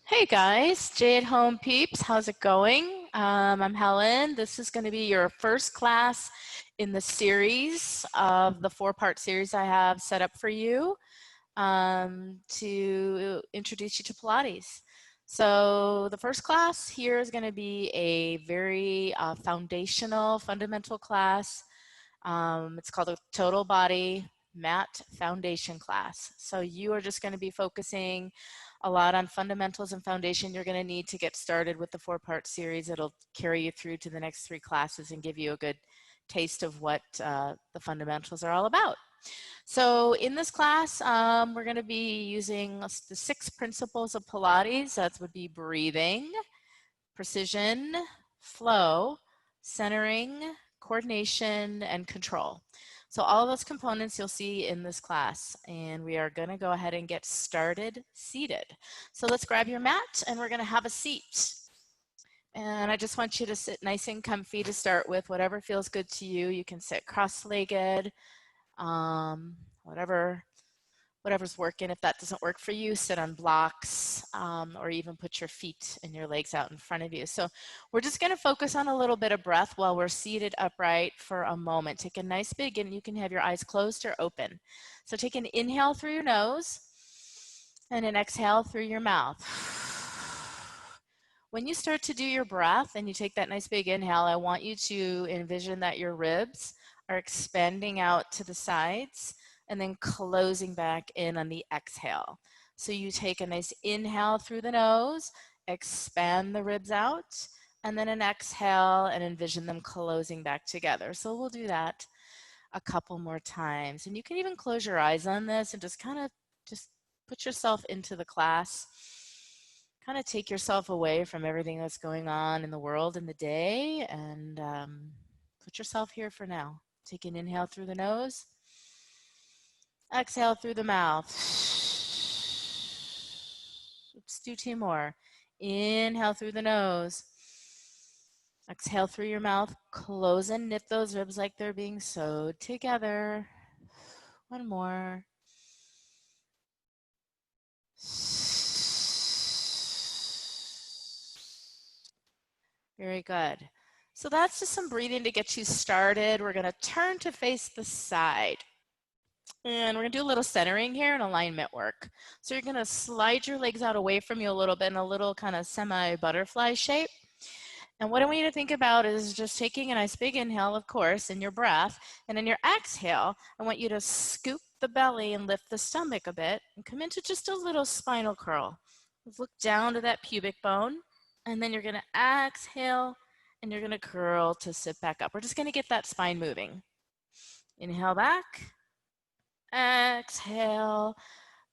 Hey guys, Jay at Home peeps, how's it going? I'm Helen. This is going to be your first class in the series of the four-part series I have set up for you to introduce you to Pilates. So the first class here is going to be a very foundational, fundamental class. It's called a total body mat foundation class. So you are just going to be focusing a lot on fundamentals and foundation you're going to need to get started with the four-part series. It'll carry you through to the next three classes and give you a good taste of what the fundamentals are all about. So in this class, we're going to be using the 6 principles of Pilates. That would be breathing, precision, flow, centering, coordination, and control. So all of those components you'll see in this class, and we are going to go ahead and get started seated. So let's grab your mat and we're going to have a seat. And I just want you to sit nice and comfy to start with, whatever feels good to you. You can sit cross-legged, whatever's working. If that doesn't work for you, sit on blocks or even put your feet and your legs out in front of you. So we're just going to focus on a little bit of breath while we're seated upright for a moment. Take a nice big, and you can have your eyes closed or open. So take an inhale through your nose and an exhale through your mouth. When you start to do your breath and you take that nice big inhale, I want you to envision that your ribs are expanding out to the sides and then closing back in on the exhale. So you take a nice inhale through the nose, expand the ribs out, and then an exhale and envision them closing back together. So we'll do that a couple more times. And you can even close your eyes on this and just kind of put yourself into the class. Kind of take yourself away from everything that's going on in the world in the day and put yourself here for now. Take an inhale through the nose. Exhale through the mouth. Let's do 2 more. Inhale through the nose. Exhale through your mouth. Close and knit those ribs like they're being sewed together. 1 more. Very good. So that's just some breathing to get you started. We're going to turn to face the side. And we're going to do a little centering here and alignment work. So you're going to slide your legs out away from you a little bit in a little kind of semi-butterfly shape. And what I want you to think about is just taking a nice big inhale, of course, in your breath. And in your exhale, I want you to scoop the belly and lift the stomach a bit and come into just a little spinal curl. Look down to that pubic bone. And then you're going to exhale and you're going to curl to sit back up. We're just going to get that spine moving. Inhale back. Exhale,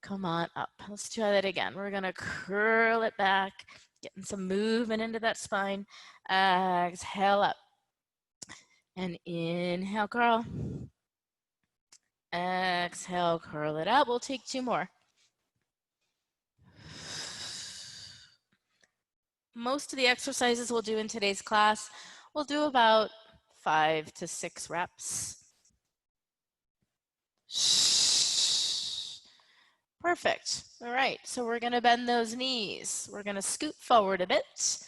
come on up. Let's try that again. We're going to curl it back, getting some movement into that spine. Exhale up. And inhale, curl. Exhale, curl it up. We'll take 2 more. Most of the exercises we'll do in today's class, we'll do about 5 to 6 reps. Perfect. All right, so we're going to bend those knees. We're going to scoot forward a bit,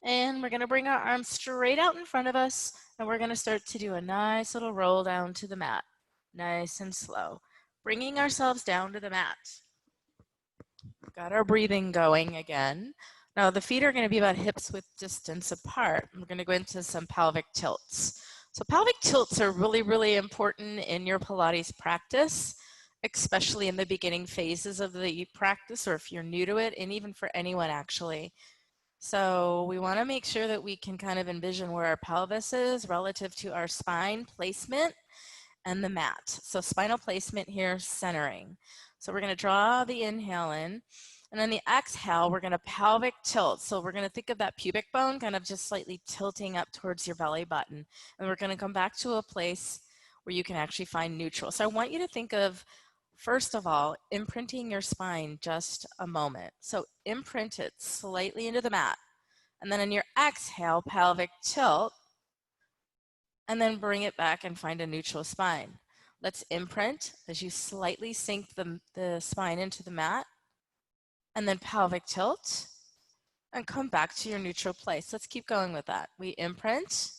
and we're going to bring our arms straight out in front of us, and we're going to start to do a nice little roll down to the mat, nice and slow, bringing ourselves down to the mat. We've got our breathing going again. Now the feet are going to be about hips width distance apart. We're going to go into some pelvic tilts. So pelvic tilts are really, really important in your Pilates practice, especially in the beginning phases of the practice, or if you're new to it, and even for anyone actually. So we want to make sure that we can kind of envision where our pelvis is relative to our spine placement and the mat. So spinal placement here, centering. So we're going to draw the inhale in. And then the exhale, we're going to pelvic tilt. So we're going to think of that pubic bone kind of just slightly tilting up towards your belly button. And we're going to come back to a place where you can actually find neutral. So I want you to think of, first of all, imprinting your spine just a moment. So imprint it slightly into the mat. And then in your exhale, pelvic tilt. And then bring it back and find a neutral spine. Let's imprint as you slightly sink the spine into the mat. And then pelvic tilt, and come back to your neutral place. Let's keep going with that. We imprint,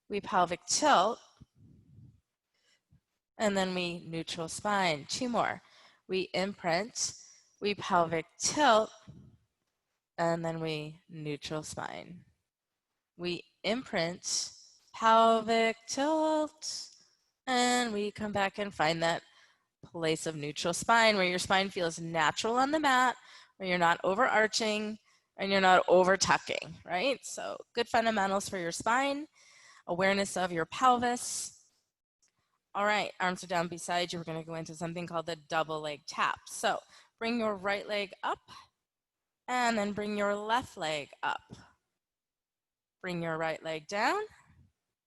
we pelvic tilt, and then we neutral spine. 2 more. We imprint, we pelvic tilt, and then we neutral spine. We imprint, pelvic tilt, and we come back and find that place of neutral spine where your spine feels natural on the mat, where you're not overarching and you're not over tucking, right? So good fundamentals for your spine, awareness of your pelvis. All right, arms are down beside you. We're going to go into something called the double leg tap. So bring your right leg up and then bring your left leg up. Bring your right leg down,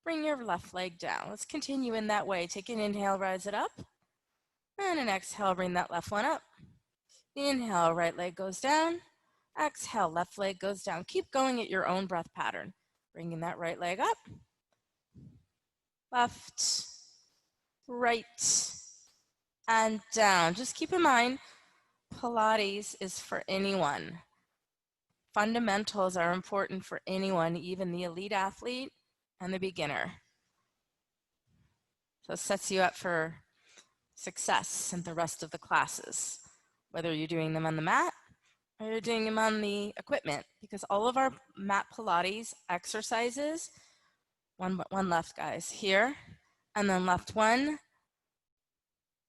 bring your left leg down. Let's continue in that way. Take an inhale, rise it up, and an exhale, bring that left one up. Inhale, right leg goes down. Exhale, left leg goes down. Keep going at your own breath pattern. Bringing that right leg up, left, right, and down. Just keep in mind, Pilates is for anyone. Fundamentals are important for anyone, even the elite athlete and the beginner. So it sets you up for success in the rest of the classes, whether you're doing them on the mat or you're doing them on the equipment, because all of our mat Pilates exercises, one left, guys, here, and then left one,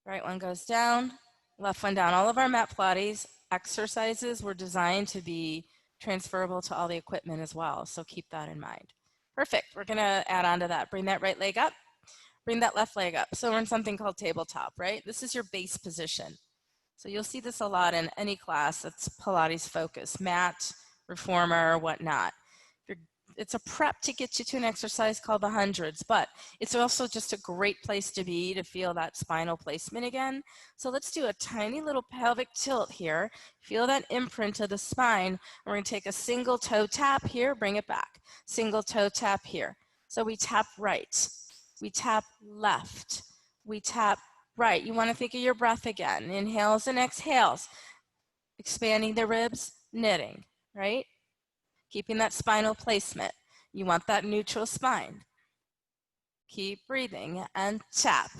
right one goes down, left one down. All of our mat Pilates exercises were designed to be transferable to all the equipment as well, so keep that in mind. Perfect, we're gonna add on to that. Bring that right leg up, bring that left leg up. So we're in something called tabletop, right? This is your base position. So you'll see this a lot in any class that's Pilates focused, mat, reformer, or whatnot. It's a prep to get you to an exercise called the hundreds, but it's also just a great place to be to feel that spinal placement again. So let's do a tiny little pelvic tilt here. Feel that imprint of the spine. We're going to take a single toe tap here, bring it back. Single toe tap here. So we tap right, we tap left, we tap right. You want to think of your breath again. Inhales and exhales. Expanding the ribs, knitting, right? Keeping that spinal placement. You want that neutral spine. Keep breathing and tap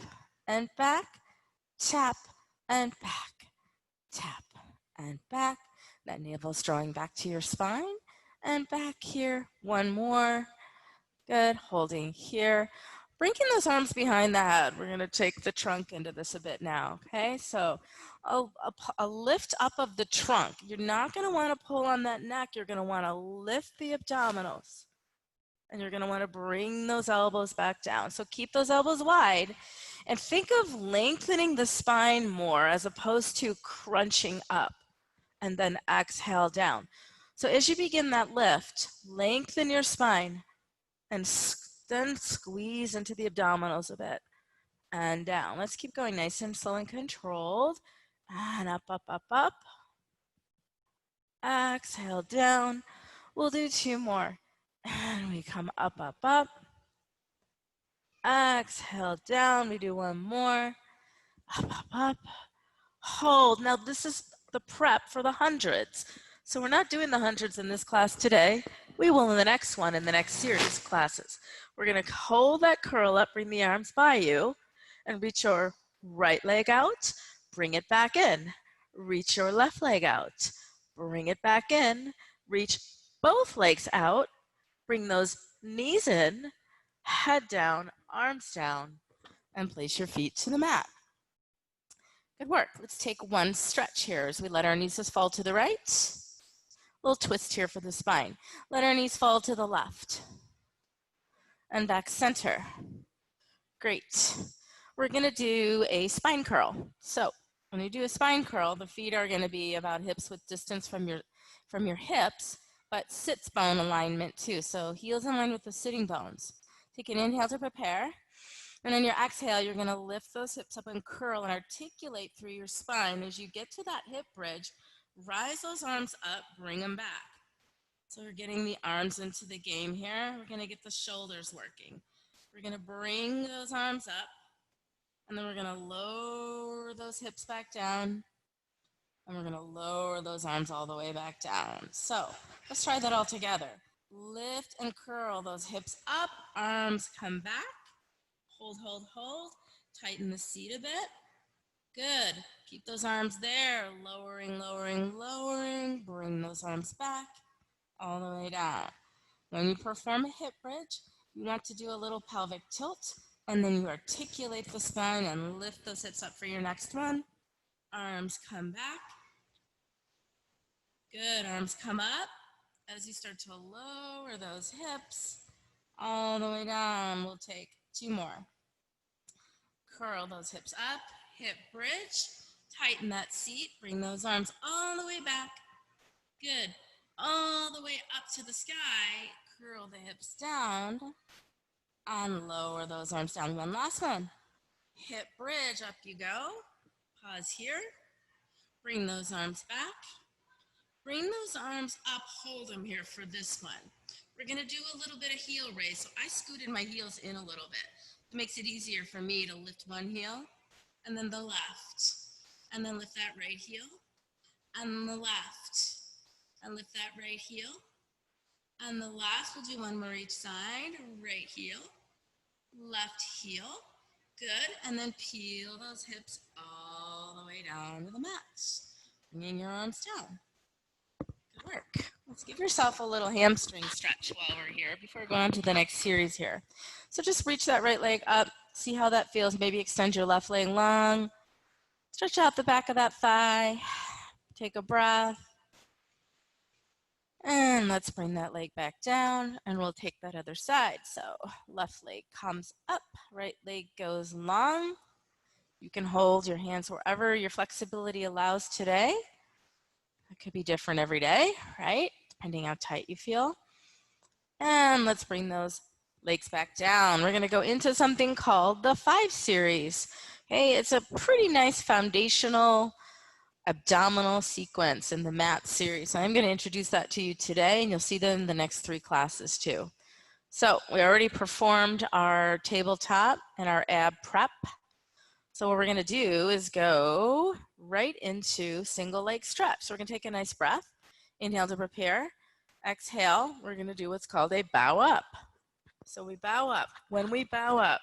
and back, tap and back, tap and back. That navel's drawing back to your spine and back here. One more. Good. Holding here. Bringing those arms behind the head. We're going to take the trunk into this a bit now, okay? So a lift up of the trunk. You're not going to want to pull on that neck. You're going to want to lift the abdominals. And you're going to want to bring those elbows back down. So keep those elbows wide. And think of lengthening the spine more as opposed to crunching up. And then exhale down. So as you begin that lift, lengthen your spine. And then squeeze into the abdominals a bit and down. Let's keep going nice and slow and controlled. And up, up, up, up. Exhale down. We'll do 2 more. And we come up, up, up. Exhale down. We do 1 more. Up, up, up. Hold. Now this is the prep for the hundreds. So we're not doing the hundreds in this class today. We will in the next one, in the next series of classes. We're going to hold that curl up, bring the arms by you, and reach your right leg out, bring it back in. Reach your left leg out, bring it back in. Reach both legs out, bring those knees in, head down, arms down, and place your feet to the mat. Good work. Let's take one stretch here as we let our knees just fall to the right. Little twist here for the spine. Let our knees fall to the left. And back center. Great. We're going to do a spine curl. So when you do a spine curl, the feet are going to be about hips width distance from your hips, but sits bone alignment too. So heels in line with the sitting bones. Take an inhale to prepare. And on your exhale, you're going to lift those hips up and curl and articulate through your spine. As you get to that hip bridge, rise those arms up, bring them back. So we're getting the arms into the game here. We're going to get the shoulders working. We're going to bring those arms up, and then we're going to lower those hips back down. And we're gonna lower those arms all the way back down. So let's try that all together. Lift and curl those hips up, arms come back. Hold, hold, hold. Tighten the seat a bit. Good. Keep those arms there. Lowering, lowering, lowering. Bring those arms back all the way down. When you perform a hip bridge, you want to do a little pelvic tilt, and then you articulate the spine and lift those hips up for your next one. Arms come back. Good. Arms come up as you start to lower those hips all the way down. We'll take 2 more. Curl those hips up, hip bridge, tighten that seat, bring those arms all the way back. Good. All the way up to the sky, curl the hips down, and lower those arms down. One last one. Hip bridge, up you go. Pause here. Bring those arms back. Bring those arms up, hold them here for this one. We're gonna do a little bit of heel raise. So I scooted my heels in a little bit. It makes it easier for me to lift one heel, and then the left. And then lift that right heel, and the left. And lift that right heel, and the left. We'll do one more each side. Right heel, left heel. Good, and then peel those hips all the way down to the mat. Bringing your arms down. Good work. Let's give yourself a little hamstring stretch while we're here before we go on to the next series here. So just reach that right leg up, see how that feels. Maybe extend your left leg long. Stretch out the back of that thigh. Take a breath. And let's bring that leg back down, and we'll take that other side. So left leg comes up, right leg goes long. You can hold your hands wherever your flexibility allows today. It could be different every day, right? Depending how tight you feel. And let's bring those legs back down. We're going to go into something called the 5 series. Okay, it's a pretty nice foundational abdominal sequence in the mat series. I'm going to introduce that to you today, and you'll see them in the next 3 classes too. So we already performed our tabletop and our ab prep. So what we're going to do is go right into single leg stretch. So we're going to take a nice breath. Inhale to prepare. Exhale, we're going to do what's called a bow up. So we bow up. When we bow up,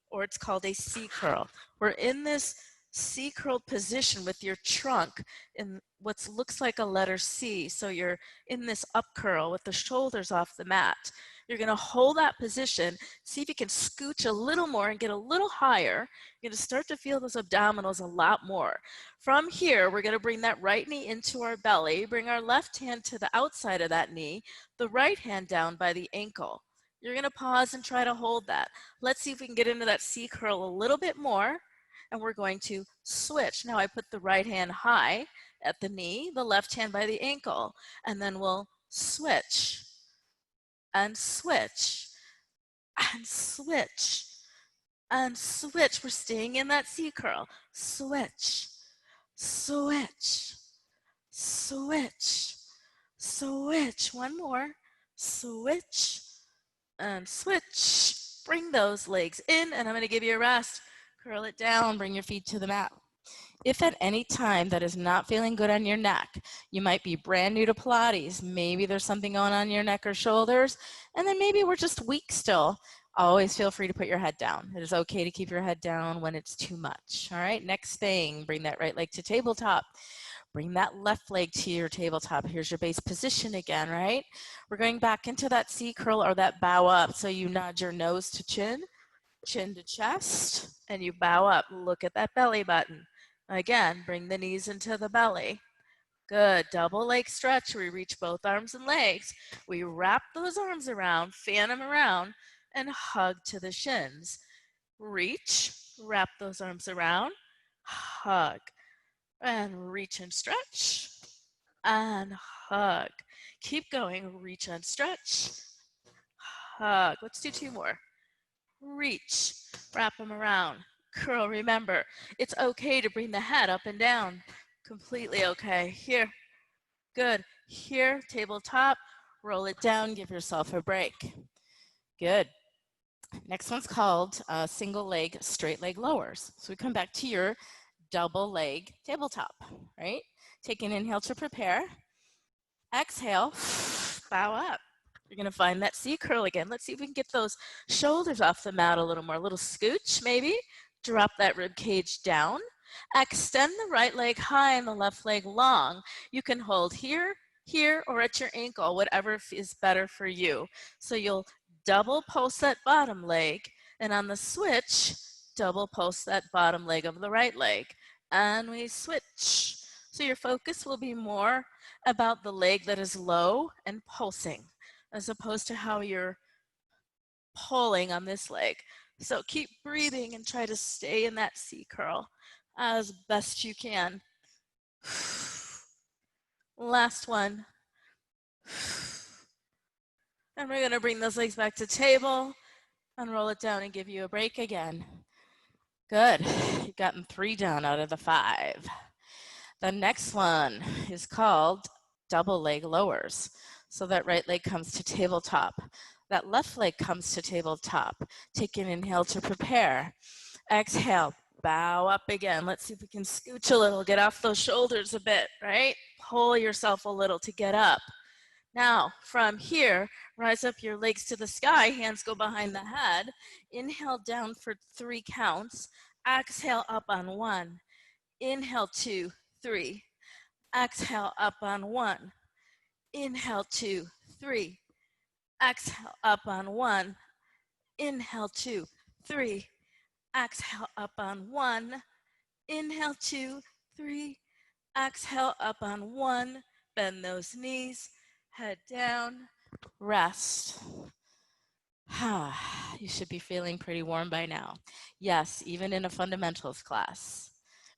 or it's called a C curl, we're in this C curled position with your trunk in what looks like a letter C. So you're in this up curl with the shoulders off the mat. You're going to hold that position, see if you can scooch a little more and get a little higher. You're going to start to feel those abdominals a lot more. From here, we're going to bring that right knee into our belly, bring our left hand to the outside of that knee, the right hand down by the ankle. You're going to pause and try to hold that. Let's see if we can get into that C curl a little bit more. And we're going to switch. Now I put the right hand high at the knee, the left hand by the ankle, and then we'll switch and switch and switch and switch. We're staying in that C curl. Switch, switch, switch, switch. One more. Switch and switch. Bring those legs in, and I'm going to give you a rest. Curl it down, bring your feet to the mat. If at any time that is not feeling good on your neck, you might be brand new to Pilates, maybe there's something going on in your neck or shoulders, and then maybe we're just weak still, always feel free to put your head down. It is okay to keep your head down when it's too much. All right, next thing, bring that right leg to tabletop. Bring that left leg to your tabletop. Here's your base position again, right? We're going back into that C curl or that bow up. So you nod your nose to chin, chin to chest, and you bow up. Look at that belly button. Again, bring the knees into the belly. Good. Double leg stretch. We reach both arms and legs. We wrap those arms around, fan them around, and hug to the shins. Reach, wrap those arms around, hug, and reach and stretch, and hug. Keep going. Reach and stretch, hug. Let's do 2 more. Reach, wrap them around, curl. Remember, it's okay to bring the head up and down. Completely okay. Here, good. Here, tabletop, roll it down, give yourself a break. Good. Next one's called single leg, straight leg lowers. So we come back to your double leg tabletop, right? Take an inhale to prepare. Exhale, bow up. You're going to find that C curl again. Let's see if we can get those shoulders off the mat a little more. A little scooch, maybe. Drop that rib cage down. Extend the right leg high and the left leg long. You can hold here, here, or at your ankle, whatever is better for you. So you'll double post that bottom leg, and on the switch, double post that bottom leg of the right leg. And we switch. So your focus will be more about the leg that is low and pulsing, as opposed to how you're pulling on this leg. So keep breathing and try to stay in that C curl as best you can. Last one. And we're gonna bring those legs back to table and roll it down and give you a break again. Good, you've gotten 3 down out of the 5. The next one is called double leg lowers. So that right leg comes to tabletop. That left leg comes to tabletop. Take an inhale to prepare. Exhale, bow up again. Let's see if we can scooch a little, get off those shoulders a bit, right? Pull yourself a little to get up. Now, from here, rise up your legs to the sky, hands go behind the head. Inhale down for 3 counts. Exhale up on 1. Inhale 2, 3. Exhale up on 1. Inhale 2, 3. Exhale up on 1. Inhale 2, 3. Exhale up on 1. Inhale 2, 3. Exhale up on 1. Bend those knees. Head down. Rest. You should be feeling pretty warm by now. Yes, even in a fundamentals class.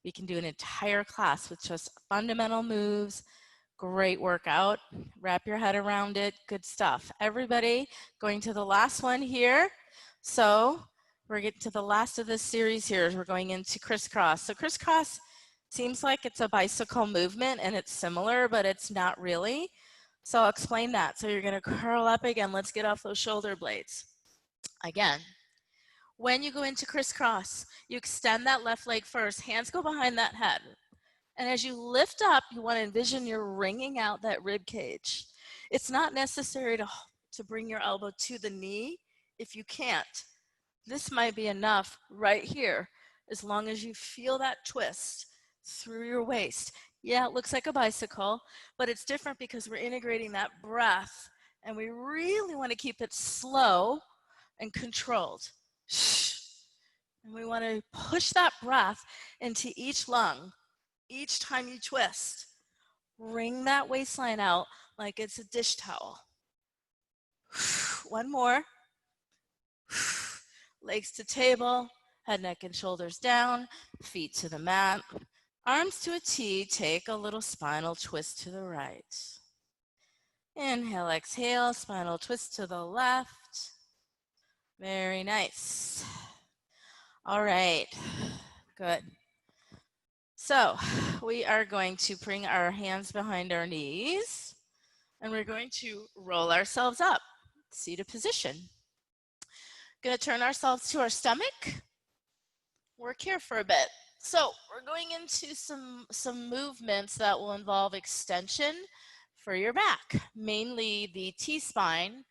We can do an entire class with just fundamental moves. Great workout. Wrap your head around it. Good stuff. Everybody, going to the last one here. So we're getting to the last of this series here. We're going into crisscross. So crisscross seems like it's a bicycle movement and it's similar, but it's not really. So I'll explain that. So you're going to curl up again. Let's get off those shoulder blades. Again, when you go into crisscross, you extend that left leg first. Hands go behind that head. And as you lift up, you want to envision you're wringing out that rib cage. It's not necessary to bring your elbow to the knee if you can't. This might be enough right here, as long as you feel that twist through your waist. Yeah, it looks like a bicycle, but it's different because we're integrating that breath, and we really want to keep it slow and controlled. And we want to push that breath into each lung. Each time you twist, wring that waistline out like it's a dish towel. One more. Legs to table, head, neck, and shoulders down, feet to the mat. Arms to a T, take a little spinal twist to the right. Inhale, exhale, spinal twist to the left. Very nice. All right, good. So we are going to bring our hands behind our knees and we're going to roll ourselves up, seated position. Going to turn ourselves to our stomach, work here for a bit. So we're going into some movements that will involve extension for your back, mainly the T-spine,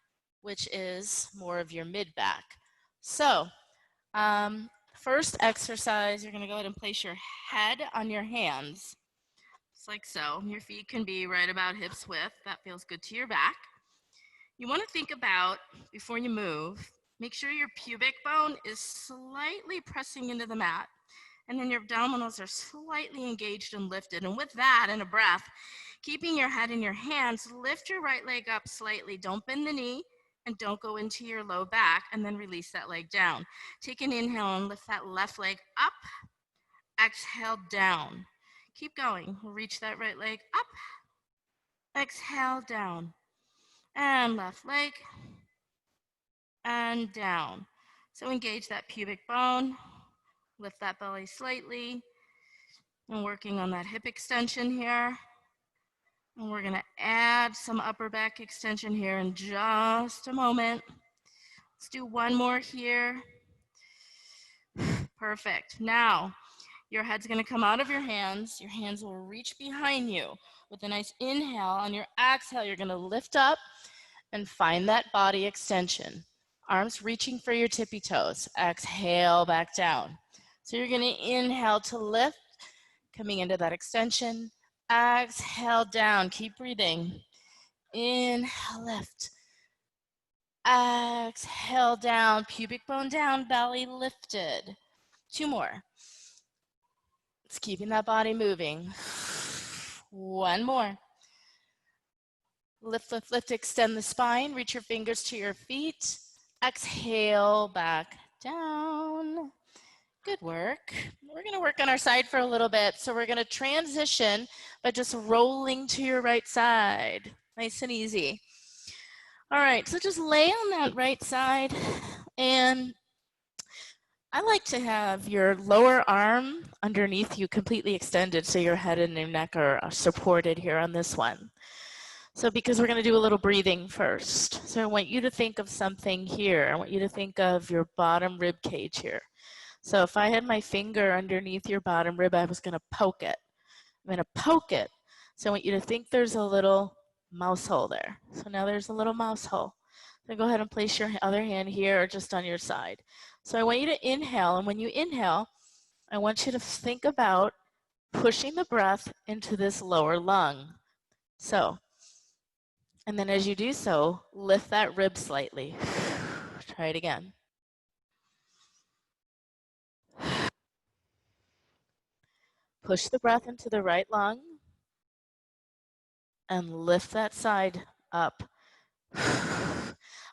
which is more of your mid-back. So first exercise, you're going to go ahead and place your head on your hands, just like so. Your feet can be right about hips width. That feels good to your back. You want to think about, before you move, make sure your pubic bone is slightly pressing into the mat, and then your abdominals are slightly engaged and lifted. And with that, and a breath, keeping your head in your hands, lift your right leg up slightly. Don't bend the knee. And don't go into your low back, and then release that leg down. Take an inhale and lift that left leg up. Exhale, down. Keep going. We'll reach that right leg up. Exhale, down. And left leg. And down. So engage that pubic bone. Lift that belly slightly. And working on that hip extension here. And we're going to add some upper back extension here in just a moment. Let's do one more here. Perfect. Now, Your head's going to come out of your hands. Your hands will reach behind you. With a nice inhale, on your exhale, you're going to lift up and find that body extension. Arms reaching for your tippy toes. Exhale back down. So you're going to inhale to lift, coming into that extension. Exhale down. Keep breathing. Inhale, lift. Exhale down. Pubic bone down, belly lifted. 2 more. It's keeping that body moving. 1 more. Lift, lift, lift, extend the spine. Reach your fingers to your feet. Exhale, back down. Good work. We're going to work on our side for a little bit. So we're going to transition by just rolling to your right side. Nice and easy. All right, so just lay on that right side. And I like to have your lower arm underneath you completely extended so your head and your neck are supported here on this one. So because we're going to do a little breathing first. So I want you to think of something here. I want you to think of your bottom rib cage here. So if I had my finger underneath your bottom rib, I was going to poke it. I'm going to poke it. So I want you to think there's a little mouse hole there. So now there's a little mouse hole. So go ahead and place your other hand here or just on your side. So I want you to inhale, and when you inhale, I want you to think about pushing the breath into this lower lung. So, and then as you do so, lift that rib slightly. Try it again. Push the breath into the right lung and lift that side up.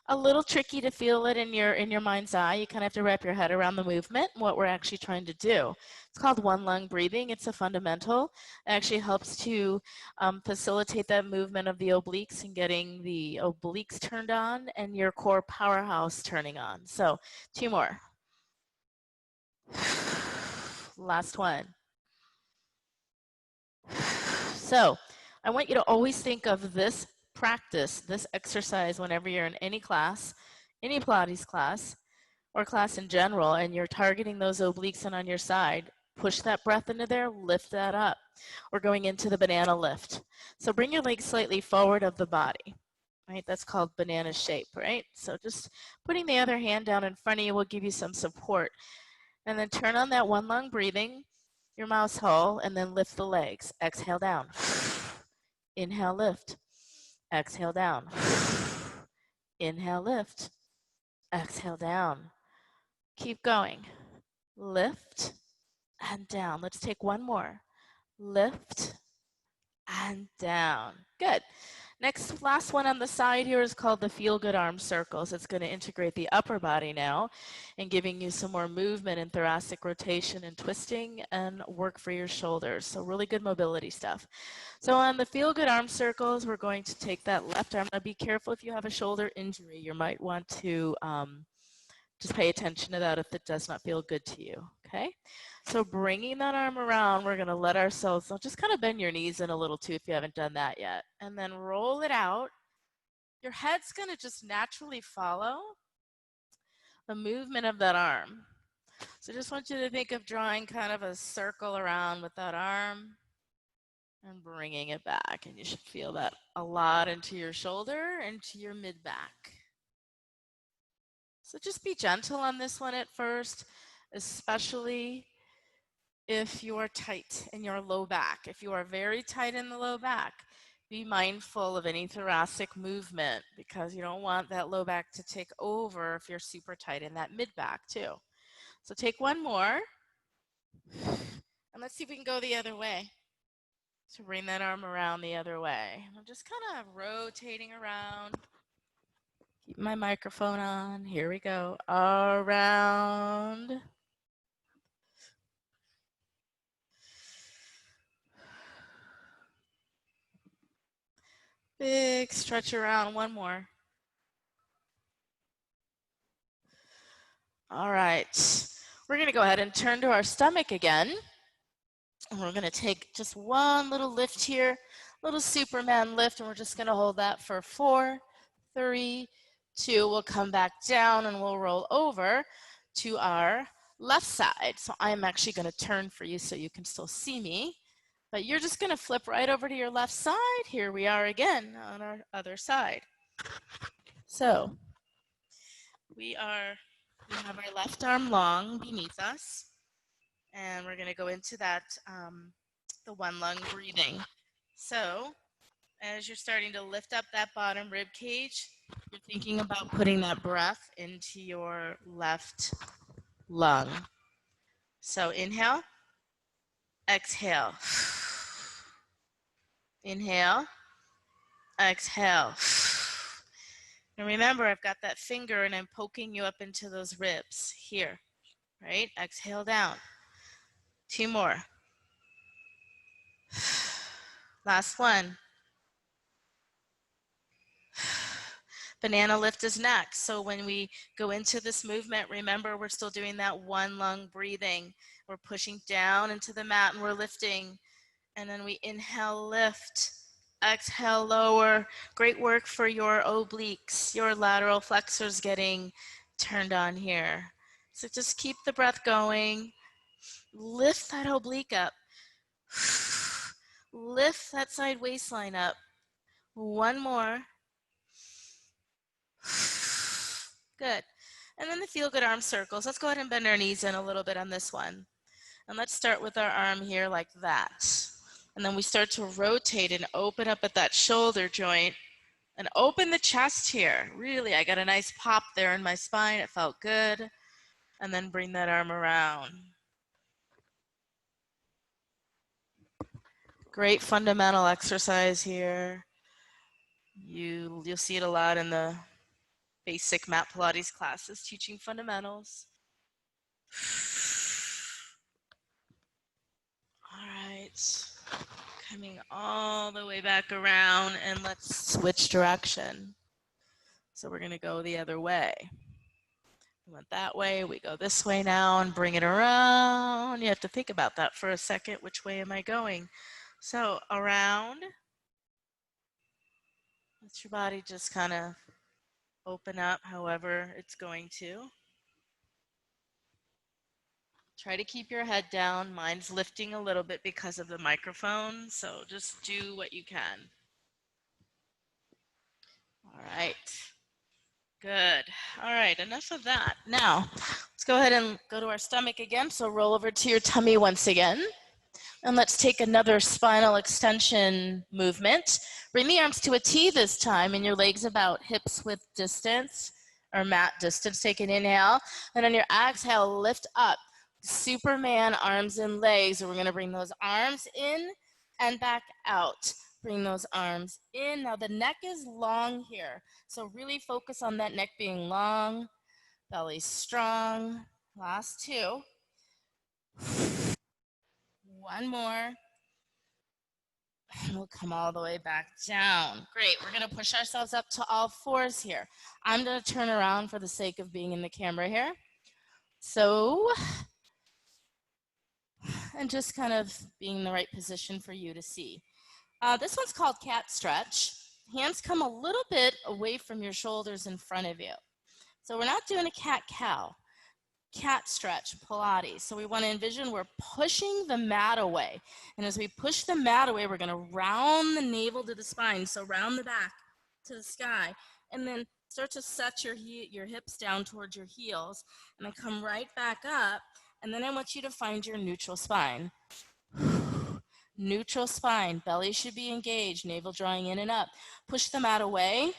A little tricky to feel it in your mind's eye. You kind of have to wrap your head around the movement and what we're actually trying to do. It's called one lung breathing. It's a fundamental. It actually helps to facilitate that movement of the obliques and getting the obliques turned on and your core powerhouse turning on. So 2 more. Last one. So I want you to always think of this practice, this exercise whenever you're in any class, any Pilates class, or class in general, and you're targeting those obliques and on your side, push that breath into there, lift that up. We're going into the banana lift. So bring your legs slightly forward of the body, right? That's called banana shape, right? So just putting the other hand down in front of you will give you some support. And then turn on that one lung breathing, your mouse hole, and then lift the legs. Exhale down. Inhale, lift. Exhale down. Inhale, lift. Exhale down. Keep going. Lift and down. Let's take 1 more. Lift and down. Good. Last one on the side here is called the Feel Good Arm Circles. It's going to integrate the upper body now and giving you some more movement in thoracic rotation and twisting and work for your shoulders. So really good mobility stuff. So on the Feel Good Arm Circles, we're going to take that left arm. Now be careful if you have a shoulder injury. You might want to just pay attention to that if it does not feel good to you, okay? So bringing that arm around, we're gonna let ourselves, just kind of bend your knees in a little too if you haven't done that yet. And then roll it out. Your head's gonna just naturally follow the movement of that arm. So just want you to think of drawing kind of a circle around with that arm and bringing it back. And you should feel that a lot into your shoulder and to your mid-back. So just be gentle on this one at first, especially if you are tight in your low back. If you are very tight in the low back, be mindful of any thoracic movement because you don't want that low back to take over if you're super tight in that mid back too. So take 1 more, and let's see if we can go the other way. So bring that arm around the other way. I'm just kind of rotating around. Keep my microphone on. Here we go. Around. Big stretch around. 1 more. All right. We're going to go ahead and turn to our stomach again. And we're going to take just 1 little lift here, little Superman lift, and we're just going to hold that for 4, 3, 2. We'll come back down and we'll roll over to our left side. So I'm actually going to turn for you so you can still see me. But you're just going to flip right over to your left side. Here we are again on our other side. So we have our left arm long beneath us. And we're going to go into that, the one lung breathing. So as you're starting to lift up that bottom rib cage, you're thinking about putting that breath into your left lung. So inhale, exhale. Inhale, exhale. And remember, I've got that finger and I'm poking you up into those ribs here, right? Exhale down. 2 more. Last one. Banana lift is next. So when we go into this movement, remember we're still doing that one lung breathing. We're pushing down into the mat and we're lifting. And then we inhale, lift. Exhale, lower. Great work for your obliques, your lateral flexors getting turned on here. So just keep the breath going. Lift that oblique up. Lift that side waistline up. One more. Good. And then the feel good arm circles. Let's go ahead and bend our knees in a little bit on this one. And let's start with our arm here like that. And then we start to rotate and open up at that shoulder joint and open the chest here. Really, I got a nice pop there in my spine. It felt good. And then bring that arm around. Great fundamental exercise here. You'll see it a lot in the basic mat Pilates classes, teaching fundamentals. All right, coming all the way back around, and let's switch direction. So we're gonna go the other way. We went that way, we go this way now and bring it around. You have to think about that for a second. Which way am I going? So around. Let your body just kind of open up however it's going to. Try to keep your head down. Mine's lifting a little bit because of the microphone, so just do what you can. All right. Good. All right, enough of that. Now, let's go ahead and go to our stomach again. So roll over to your tummy once again. And let's take another spinal extension movement. Bring the arms to a T this time and your legs about hips width distance or mat distance. Take an inhale. And on your exhale, lift up. Superman arms and legs. And we're going to bring those arms in and back out. Bring those arms in. Now the neck is long here. So really focus on that neck being long. Belly strong. Last 2. One more. And we'll come all the way back down. Great. We're going to push ourselves up to all fours here. I'm going to turn around for the sake of being in the camera here. So, and just kind of being in the right position for you to see. This one's called cat stretch. Hands come a little bit away from your shoulders in front of you. So we're not doing a cat-cow. Cat stretch, Pilates. So we want to envision we're pushing the mat away. And as we push the mat away, we're going to round the navel to the spine. So round the back to the sky. And then start to set your hips down towards your heels. And then come right back up. And then I want you to find your neutral spine. Neutral spine. Belly should be engaged. Navel drawing in and up. Push the mat away.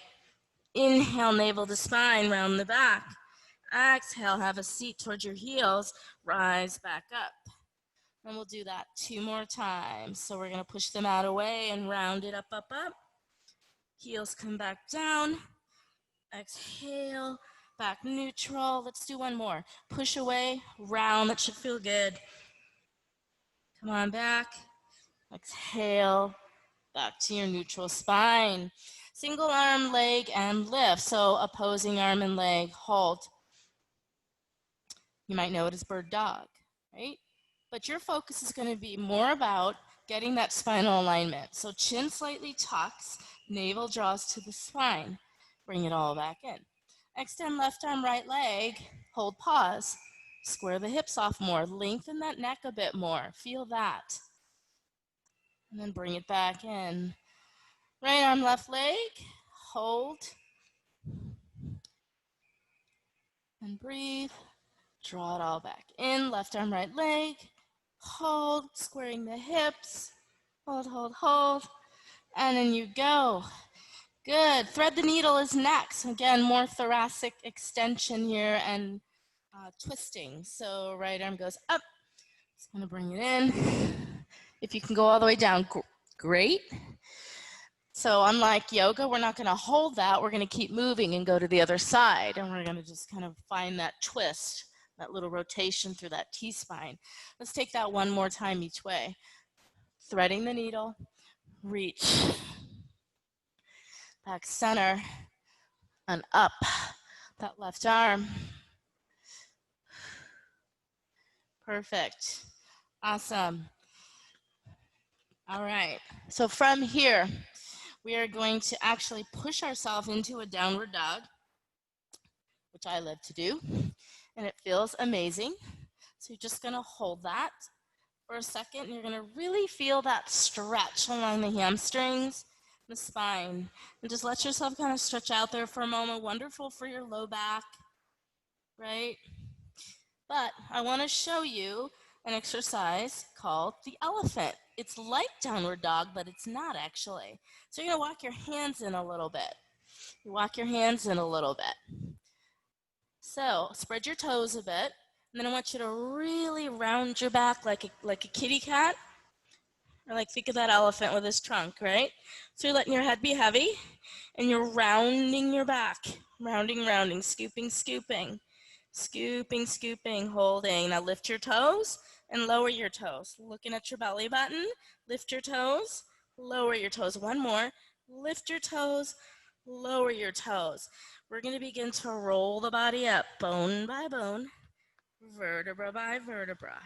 Inhale, navel to spine, round the back. Exhale, have a seat towards your heels, rise back up. And we'll do that 2 more times. So we're gonna push the mat away and round it up, up, up. Heels come back down. Exhale, back neutral. Let's do one more. Push away, round, that should feel good. Come on back. Exhale, back to your neutral spine. Single arm, leg, and lift. So opposing arm and leg, hold. You might know it as bird dog, right? But your focus is going to be more about getting that spinal alignment. So chin slightly tucks, navel draws to the spine. Bring it all back in. Extend left arm, right leg, hold, pause. Square the hips off more. Lengthen that neck a bit more. Feel that. And then bring it back in. Right arm, left leg. Hold. And breathe. Draw it all back in. Left arm, right leg. Hold. Squaring the hips. Hold, hold, hold. And then you go. Good. Thread the needle is next. Again, more thoracic extension here and twisting. So right arm goes up. Just going to bring it in. If you can go all the way down, great. So unlike yoga, we're not going to hold that. We're going to keep moving and go to the other side. And we're going to just kind of find that twist, that little rotation through that T-spine. Let's take that one more time each way. Threading the needle, reach, back center, and up that left arm. Perfect. Awesome. All right. So from here, we are going to actually push ourselves into a downward dog, which I love to do, and it feels amazing. So you're just going to hold that for a second, and you're going to really feel that stretch along the hamstrings, the spine, and just let yourself kind of stretch out there for a moment. Wonderful for your low back, right? But I want to show you an exercise called the elephant. It's like downward dog, but it's not actually. So you're going to walk your hands in a little bit. You walk your hands in a little bit. So spread your toes a bit, and then I want you to really round your back like a kitty cat. Or like think of that elephant with his trunk, right? So you're letting your head be heavy, and you're rounding your back. Rounding, rounding, scooping, scooping. Scooping, scooping, holding. Now lift your toes and lower your toes. Looking at your belly button, lift your toes, lower your toes. One more, lift your toes, lower your toes. We're going to begin to roll the body up, bone by bone, vertebra by vertebra.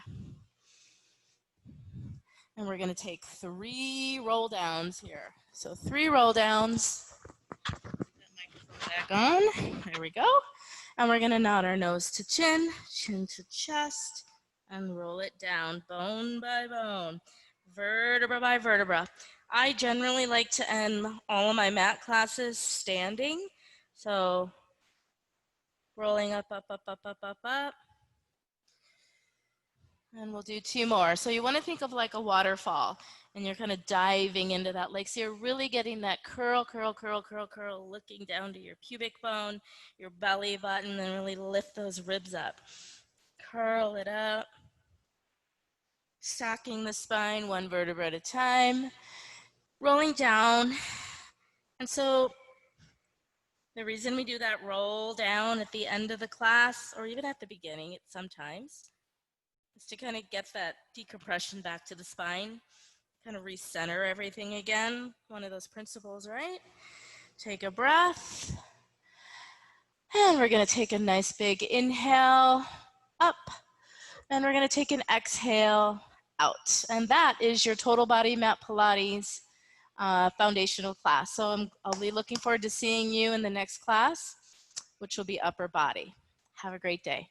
And we're going to take 3 roll downs here. So 3 roll downs. Back on. There we go. And we're going to nod our nose to chin, chin to chest, and roll it down bone by bone, vertebra by vertebra. I generally like to end all of my mat classes standing. So rolling up, up, up, up, up, up, up. And we'll do 2 more. So you want to think of like a waterfall, and you're kind of diving into that lake. So you're really getting that curl, curl, curl, curl, curl, looking down to your pubic bone, your belly button, and really lift those ribs up. Curl it up. Stacking the spine 1 vertebra at a time. Rolling down. And so the reason we do that roll down at the end of the class, or even at the beginning sometimes, is to kind of get that decompression back to the spine, kind of recenter everything again. One of those principles, right? Take a breath. And we're going to take a nice big inhale up. And we're going to take an exhale out. And that is your total body mat Pilates foundational class. So I'll be looking forward to seeing you in the next class, which will be upper body. Have a great day.